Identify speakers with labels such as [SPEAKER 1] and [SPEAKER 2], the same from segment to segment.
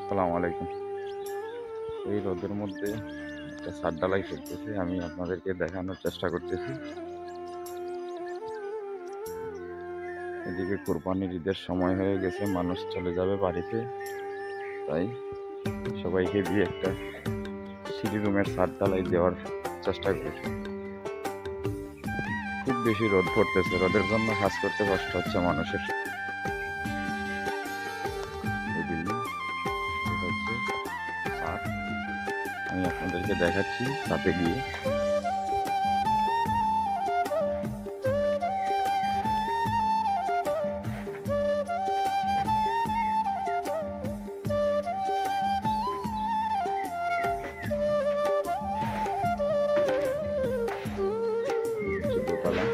[SPEAKER 1] আসসালামু আলাইকুম। এই রোদের মধ্যে একটা ছাদ ঢালাই চলতেছে, আমি আপনাদেরকে দেখানোর চেষ্টা করতেছি। এদিকে কোরবানির ঈদের সময় হয়ে গেছে, মানুষ চলে যাবে বাড়িতে, তাই সবাইকে দিয়ে একটা সিঁড়ি রুমের ছাদ ঢালাই দেওয়ার চেষ্টা করছি। খুব বেশি রোদ পড়তেছে, রোদের জন্য কাজ করতে কষ্ট হচ্ছে মানুষের। আমি আপনাদেরকে দেখাচ্ছি ছাদে গিয়ে। দোতলা,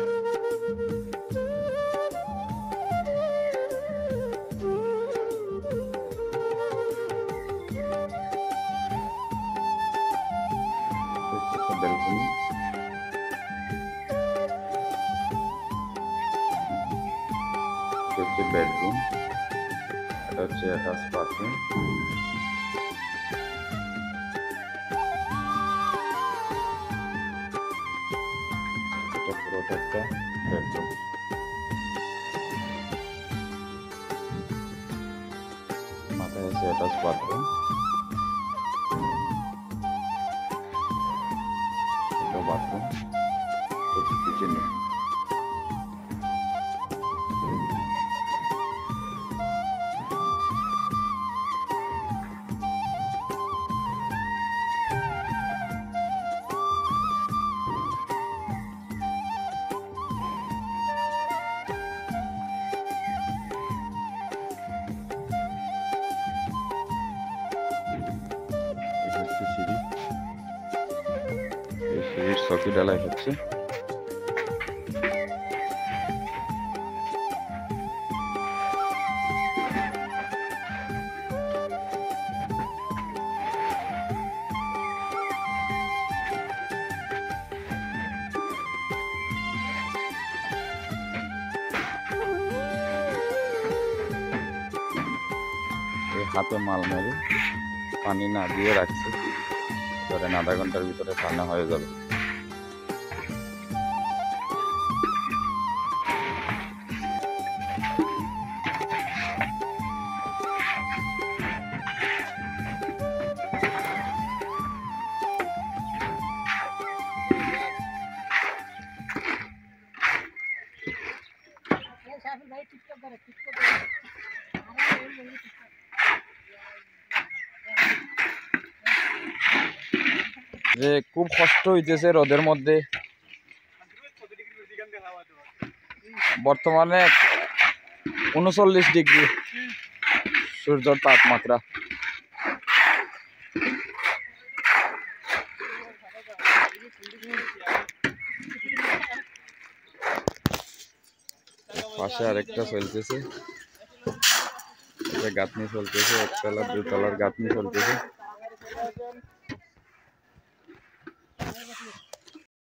[SPEAKER 1] ব্যালকনি, হচ্ছে বেডরুম, এটা হচ্ছে অ্যাটাচ বাথরুম, এটা পুরোটা একটা বেডরুম। মাথায় আছে অ্যাটাচ বাথরুম, এটা বাথরুম, এটা কিচেন। সিঁড়ি, এই সিঁড়ির চকি ঢালাই হচ্ছে। এই হাতে মাল মেরে পানি না দিয়ে রাখছে, ধরেন আধা ঘন্টার ভিতরে রান্না হয়ে যাবে। যে খুব কষ্ট হইতেছে রোদের মধ্যে, বর্তমানে 39 ডিগ্রি সূর্যের তাপমাত্রা। পাশে আরেকটা চলতেছে, গাঁথনি চলতেছে, একতলা দুতলার গাঁথনি চলতেছে।